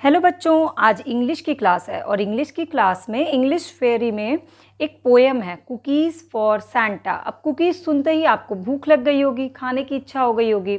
Hello बच्चों, आज English की क्लास है और इंग्लिश की क्लास में इंग्लिश फेरी में एक पोएम है कुकीज़ फॉर सैंटा। अब कुकीज़ सुनते ही आपको भूख लग गई होगी, खाने की इच्छा हो गई होगी,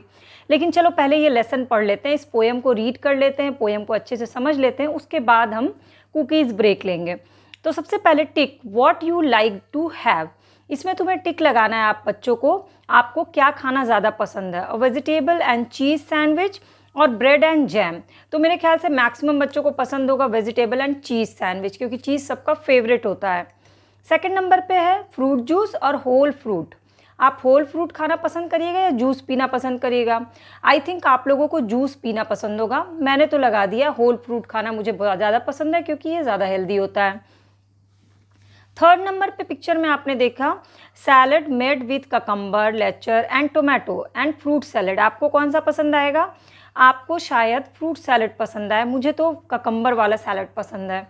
लेकिन चलो पहले ये लेसन पढ़ लेते हैं, इस पोएम को रीड कर लेते हैं, पोएम को अच्छे से समझ लेते हैं, उसके बाद हम कुकीज़ ब्रेक लेंगे। तो सबसे पहले tick what you like to have, इसमें तुम्हें टिक लगाना है आप बच्चों को, आपको क्या खाना ज़्यादा पसंद है। वेजिटेबल एंड चीज़ सैंडविच और ब्रेड एंड जैम। तो मेरे ख्याल से मैक्सिमम बच्चों को पसंद होगा वेजिटेबल एंड चीज़ सैंडविच, क्योंकि चीज़ सबका फेवरेट होता है। सेकंड नंबर पे है फ्रूट जूस और होल फ्रूट। आप होल फ्रूट खाना पसंद करिएगा या जूस पीना पसंद करिएगा? आई थिंक आप लोगों को जूस पीना पसंद होगा। मैंने तो लगा दिया होल फ्रूट खाना मुझे बहुत ज़्यादा पसंद है, क्योंकि ये ज़्यादा हेल्दी होता है। थर्ड नंबर पे पिक्चर में आपने देखा सैलड मेड विथ ककम्बर, लेचर and tomato and fruit salad. आपको कौन सा पसंद आएगा? आपको शायद फ्रूट सैलड पसंद आए, मुझे तो ककम्बर वाला सैलड पसंद है।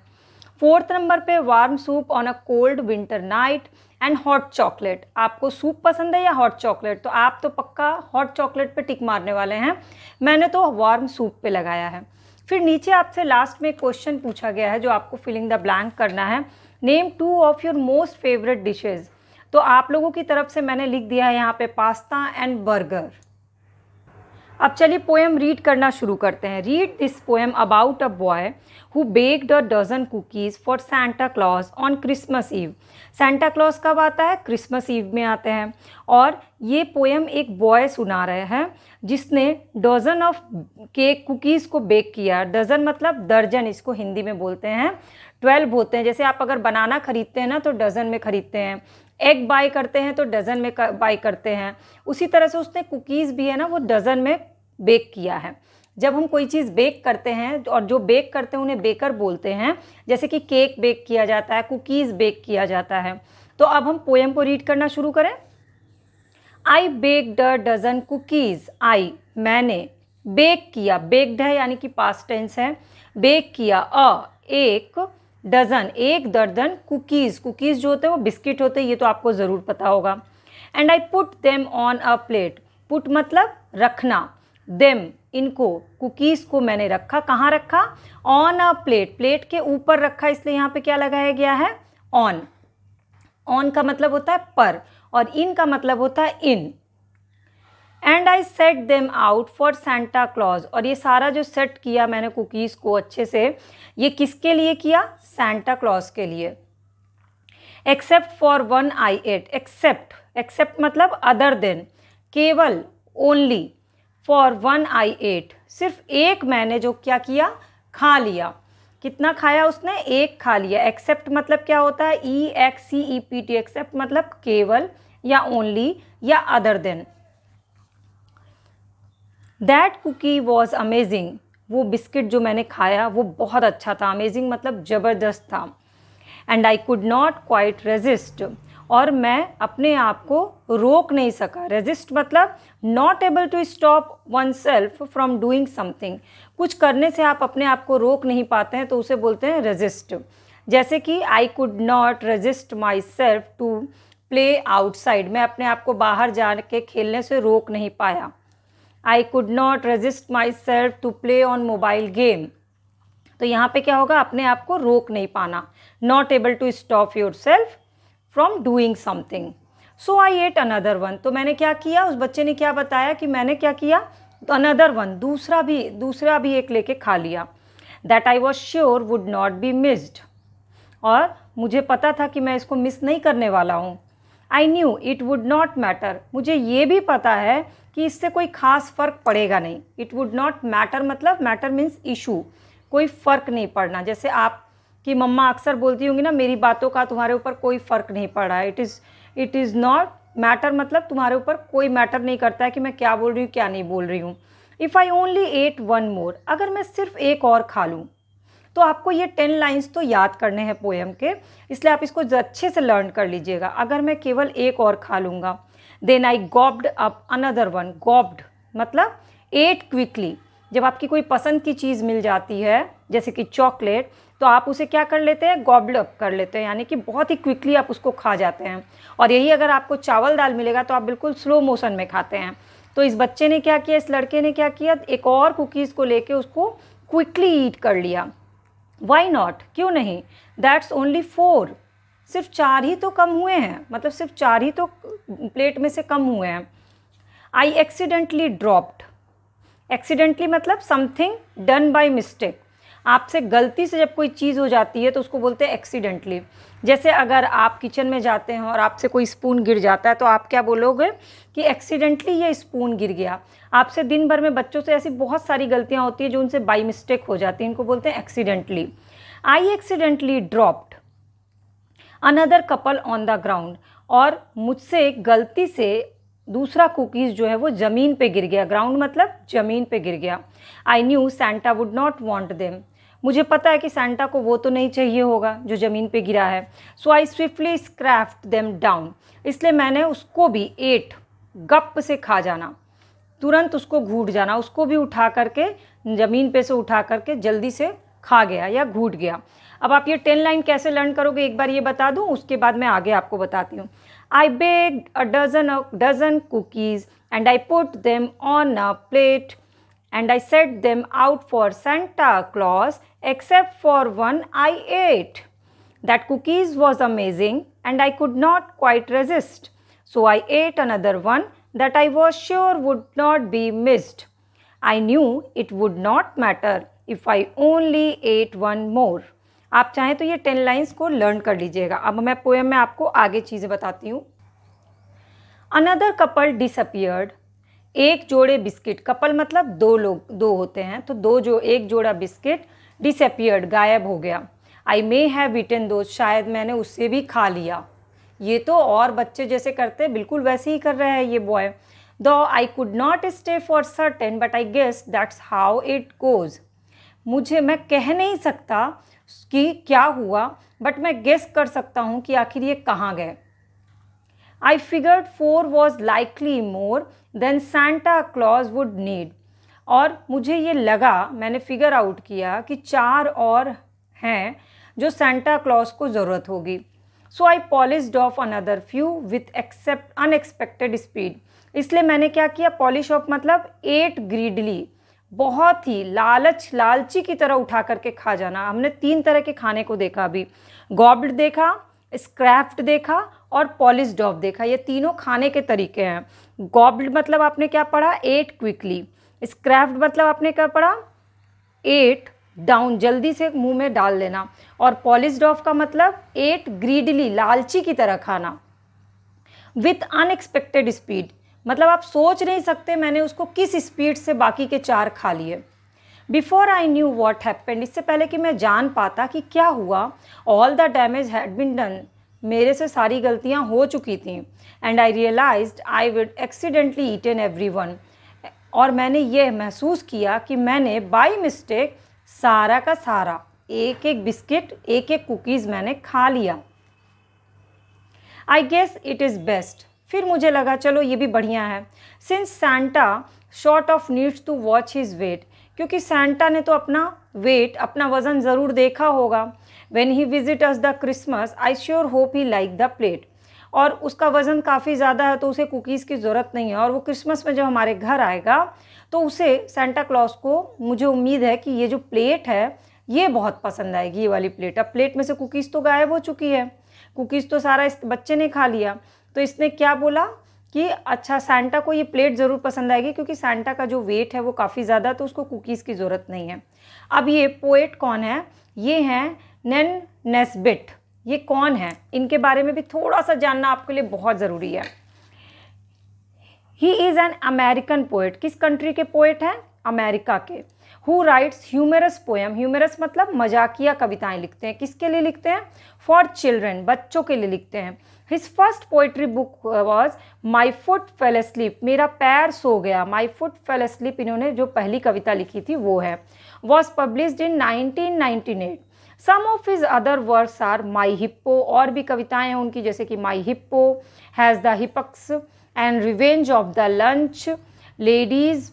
फोर्थ नंबर पे warm soup on a cold winter night and hot chocolate. आपको सूप पसंद है या हॉट चॉकलेट? तो आप तो पक्का हॉट चॉकलेट पे टिक मारने वाले हैं, मैंने तो वार्म सूप पे लगाया है। फिर नीचे आपसे लास्ट में क्वेश्चन पूछा गया है जो आपको फिलिंग द ब्लैंक करना है, name 2 of your most favourite dishes. तो आप लोगों की तरफ से मैंने लिख दिया है यहाँ पे पास्ता एंड बर्गर। अब चलिए पोएम रीड करना शुरू करते हैं। Read this poem about a boy who baked a dozen cookies for Santa Claus on Christmas Eve. Santa Claus कब आता है? क्रिसमस ईव में आते हैं। और ये पोएम एक बॉय सुना रहे हैं जिसने डजन ऑफ केक कुकीज़ को बेक किया। डजन मतलब दर्जन, इसको हिंदी में बोलते हैं। 12 होते हैं। जैसे आप अगर बनाना खरीदते हैं ना तो डजन में खरीदते हैं, एग बाय करते हैं तो डजन में बाय करते हैं। उसी तरह से उसने कुकीज़ भी है ना वो डजन में बेक किया है। जब हम कोई चीज़ बेक करते हैं और जो बेक करते हैं उन्हें बेकर बोलते हैं, जैसे कि केक बेक किया जाता है, कुकीज़ बेक किया जाता है। तो अब हम पोएम को रीड करना शुरू करें। आई बेक्ड अ डजन कुकीज़। आई मैंने, बेक किया, बेक्ड है यानी कि पास्ट टेंस है, बेक किया, एक डजन एक दर्जन कुकीज़। कुकीज़ जो होते हैं वो बिस्किट होते हैं, ये तो आपको ज़रूर पता होगा। And I put them on a plate. Put मतलब रखना, देम इनको, कुकीज़ को मैंने रखा, कहाँ रखा? ऑन अ प्लेट, प्लेट के ऊपर रखा, इसलिए यहाँ पे क्या लगाया गया है? ऑन। ऑन का मतलब होता है पर और इन का मतलब होता है इन। And I set them out for Santa Claus. और ये सारा जो सेट किया मैंने कुकीज़ को अच्छे से, ये किसके लिए किया? सैंटा क्लॉज के लिए। Except for one I ate. Except, except मतलब अदर देन, केवल, only. For one I ate, सिर्फ एक मैंने जो क्या किया? खा लिया। कितना खाया उसने? एक खा लिया। एक्सेप्ट मतलब क्या होता है? EXCEPT। एक्सेप्ट मतलब केवल या ओनली या other than. That cookie was amazing. वो बिस्किट जो मैंने खाया वो बहुत अच्छा था। अमेजिंग मतलब ज़बरदस्त था। And I could not quite resist. और मैं अपने आप को रोक नहीं सका। रेजिस्ट मतलब not able to stop oneself from doing something. कुछ करने से आप अपने आप को रोक नहीं पाते हैं तो उसे बोलते हैं रेजिस्ट। जैसे कि I could not resist myself to play outside. मैं अपने आप को बाहर जा के खेलने से रोक नहीं पाया। I could not resist myself to play on mobile game. तो यहाँ पे क्या होगा? अपने आप को रोक नहीं पाना, not able to stop yourself from doing something. So I ate another one. तो मैंने क्या किया? उस बच्चे ने क्या बताया कि मैंने क्या किया? अनदर वन, दूसरा भी एक लेके खा लिया। That I was sure would not be missed. और मुझे पता था कि मैं इसको मिस नहीं करने वाला हूँ। I knew it would not matter. मुझे ये भी पता है कि इससे कोई खास फ़र्क पड़ेगा नहीं। इट वुड नॉट मैटर मतलब मैटर मीन्स इशू, कोई फ़र्क नहीं पड़ना। जैसे आप कि मम्मा अक्सर बोलती होंगी ना, मेरी बातों का तुम्हारे ऊपर कोई फ़र्क नहीं पड़ रहा है। इट इज़ नॉट मैटर मतलब तुम्हारे ऊपर कोई मैटर नहीं करता है कि मैं क्या बोल रही हूँ क्या नहीं बोल रही हूँ। If I only ate one more. अगर मैं सिर्फ एक और खा लूँ। तो आपको ये 10 लाइन्स तो याद करने हैं पोएम के, इसलिए आप इसको अच्छे से लर्न कर लीजिएगा। अगर मैं केवल एक और खा लूँगा। Then I gobbled up another one. Gobbled मतलब एट क्विकली। जब आपकी कोई पसंद की चीज़ मिल जाती है जैसे कि चॉकलेट, तो आप उसे क्या कर लेते हैं? गॉब्ड अप कर लेते हैं, यानी कि बहुत ही क्विकली आप उसको खा जाते हैं। और यही अगर आपको चावल दाल मिलेगा तो आप बिल्कुल स्लो मोशन में खाते हैं। तो इस बच्चे ने क्या किया? इस लड़के ने क्या किया? एक और कुकीज़ को लेके उसको क्विकली ईट कर लिया। वाई नॉट, क्यों नहीं, दैट्स ओनली 4, सिर्फ 4 ही तो कम हुए हैं, मतलब सिर्फ 4 ही तो प्लेट में से कम हुए हैं। आई एक्सीडेंटली ड्रॉप्ड, एक्सीडेंटली मतलब समथिंग डन बाय मिस्टेक, आपसे गलती से जब कोई चीज़ हो जाती है तो उसको बोलते हैं एक्सीडेंटली। जैसे अगर आप किचन में जाते हैं और आपसे कोई स्पून गिर जाता है तो आप क्या बोलोगे कि एक्सीडेंटली ये स्पून गिर गया। आपसे दिन भर में बच्चों से ऐसी बहुत सारी गलतियां होती हैं जो उनसे बाई मिस्टेक हो जाती हैं, इनको बोलते हैं accidentally. I accidentally dropped another couple on the ground, और मुझसे गलती से दूसरा कुकीज़ जो है वो ज़मीन पे गिर गया। ग्राउंड मतलब ज़मीन पे गिर गया। I knew Santa would not want them, मुझे पता है कि सेंटा को वो तो नहीं चाहिए होगा जो ज़मीन पे गिरा है। सो आई स्विफ्टली स्क्रैप्ड देम डाउन, इसलिए मैंने उसको भी एट, गप से खा जाना, तुरंत उसको घूट जाना, उसको भी उठा करके ज़मीन पे से उठा करके जल्दी से खा गया या घूट गया। अब आप ये 10 लाइन कैसे लर्न करोगे एक बार ये बता दूं, उसके बाद मैं आगे आपको बताती हूँ। I baked a dozen cookies and I put them on a plate and I set them out for Santa Claus, except for one I ate. That cookies was amazing and I could not quite resist. So I ate another one that I was sure would not be missed. I knew it would not matter if I only ate one more. आप चाहें तो ये 10 lines को learn कर लीजिएगा। अब मैं poem में आपको आगे चीज़ें बताती हूँ। Another couple disappeared. एक जोड़े बिस्किट, कपल मतलब दो लोग, दो होते हैं, तो एक जोड़ा बिस्किट डिसअपियर्ड, गायब हो गया। आई मे हैव ईटन दोज, शायद मैंने उससे भी खा लिया। ये तो और बच्चे जैसे करते हैं बिल्कुल वैसे ही कर रहे हैं ये boy. Though I could not stay for certain but I guess that's how it goes, मैं कह नहीं सकता कि क्या हुआ, बट मैं गेस कर सकता हूँ कि आखिर ये कहाँ गए। I figured 4 was likely more than Santa Claus would need. और मुझे ये लगा, मैंने फिगर आउट किया कि 4 और हैं जो सेंटा क्लॉज को ज़रूरत होगी। So I polished off another few with unexpected speed, इसलिए मैंने क्या किया, पॉलिश ऑफ मतलब एट ग्रीडली, बहुत ही लालची की तरह उठा करके खा जाना। हमने 3 तरह के खाने को देखा अभी, गॉब्ड देखा, स्क्रैप्ड देखा और पॉलिश्ड ऑफ देखा। ये तीनों खाने के तरीके हैं। गॉब्ड मतलब आपने क्या पढ़ा, एट क्विकली। स्क्रैप्ड मतलब आपने क्या पढ़ा, एट डाउन, जल्दी से मुंह में डाल लेना। और पॉलिश्ड ऑफ का मतलब एट ग्रीडली, लालची की तरह खाना। विथ अनएक्सपेक्टेड स्पीड मतलब आप सोच नहीं सकते मैंने उसको किस स्पीड से बाकी के 4 खा लिए। Before I knew what happened, इससे पहले कि मैं जान पाता कि क्या हुआ, all the damage had been done, मेरे से सारी गलतियां हो चुकी थीं। And I realised I would accidentally eaten everyone, और मैंने ये महसूस किया कि मैंने बाय मिस्टेक सारा का सारा एक एक बिस्किट, एक एक कुकीज़ मैंने खा लिया। I guess it is best, फिर मुझे लगा चलो ये भी बढ़िया है। Since Santa short of needs to watch his weight, क्योंकि सैंटा ने तो अपना वेट, अपना वज़न ज़रूर देखा होगा। When he visit us the Christmas I sure hope he like the plate, और उसका वज़न काफ़ी ज़्यादा है तो उसे कुकीज़ की ज़रूरत नहीं है, और वो क्रिसमस में जब हमारे घर आएगा तो उसे सेंटा क्लॉज को, मुझे उम्मीद है कि ये जो प्लेट है ये बहुत पसंद आएगी, ये वाली प्लेट। अब प्लेट में से कुकीज़ तो गायब हो चुकी है, कुकीज़ तो सारा इस बच्चे ने खा लिया, तो इसने क्या बोला कि अच्छा सैंटा को ये प्लेट ज़रूर पसंद आएगी, क्योंकि सैंटा का जो वेट है वो काफ़ी ज़्यादा, तो उसको कुकीज़ की ज़रूरत नहीं है। अब ये पोएट कौन है, ये हैं नेन नेस्बिट। ये कौन है, इनके बारे में भी थोड़ा सा जानना आपके लिए बहुत ज़रूरी है। He is an American poet, किस कंट्री के पोएट हैं, अमेरिका के। Who writes humorous poem, humorous मतलब मजाकिया कविताएं लिखते हैं, किसके लिए लिखते हैं, फॉर चिल्ड्रन, बच्चों के लिए लिखते हैं। His first poetry book was my foot fail asleep, मेरा पैर सो गया, माई फुट फेल अस्लीप इन्होंने जो पहली कविता लिखी थी वो है। Was published in 1998। Some of his other works are My Hippo, और भी कविताएं हैं उनकी जैसे कि माई हिप्पो, हैज़ द हिपक्स and Revenge of the Lunch Ladies.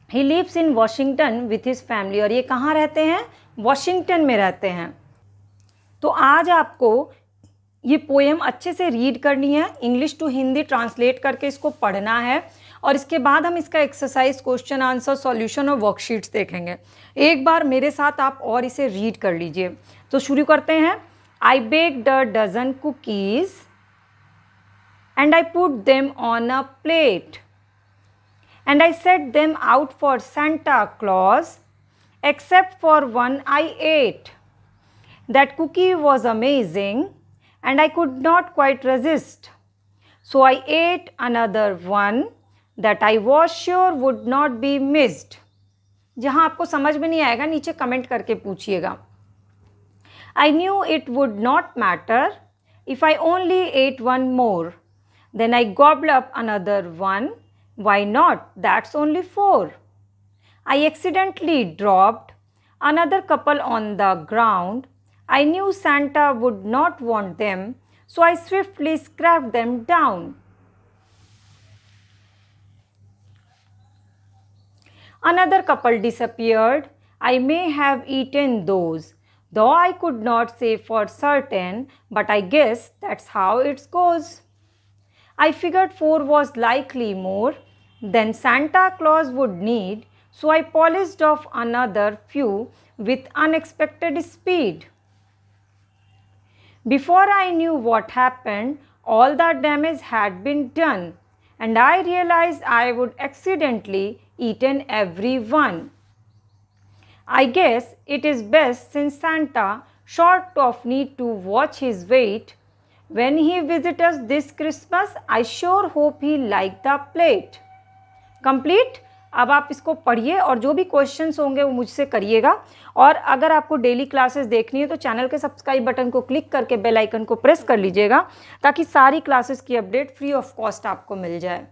He lives in Washington with his family, और ये कहाँ रहते हैं, वॉशिंगटन में रहते हैं। तो आज आपको ये पोएम अच्छे से रीड करनी है, इंग्लिश टू हिंदी ट्रांसलेट करके इसको पढ़ना है, और इसके बाद हम इसका एक्सरसाइज, क्वेश्चन आंसर, सॉल्यूशन और वर्कशीट्स देखेंगे। एक बार मेरे साथ आप और इसे रीड कर लीजिए। तो शुरू करते हैं। I baked a dozen cookies and I put them on a plate and I set them out for Santa Claus, except for one I ate. That cookie was amazing and I could not quite resist. So I ate another one that I was sure would not be missed. जहाँ आपको समझ में नहीं आएगा नीचे comment करके पूछिएगा। I knew it would not matter if I only ate one more. Then I gobbled up another one. Why not? That's only 4. I accidentally dropped another couple on the ground. I knew Santa would not want them, so I swiftly scraped them down. Another couple disappeared. I may have eaten those, though I could not say for certain, but I guess that's how it goes. I figured 4 was likely more than Santa Claus would need, so I polished off another few with unexpected speed. Before I knew what happened, all the damage had been done, and I realized I would accidentally eaten every one. I guess it is best, since Santa, short of need to watch his weight, when he visits us this Christmas, I sure hope he like the plate. Complete? अब आप इसको पढ़िए और जो भी questions होंगे वो मुझसे करिएगा। और अगर आपको डेली क्लासेस देखनी है तो चैनल के सब्सक्राइब बटन को क्लिक करके बेल आइकन को प्रेस कर लीजिएगा ताकि सारी क्लासेस की अपडेट फ्री ऑफ कॉस्ट आपको मिल जाए।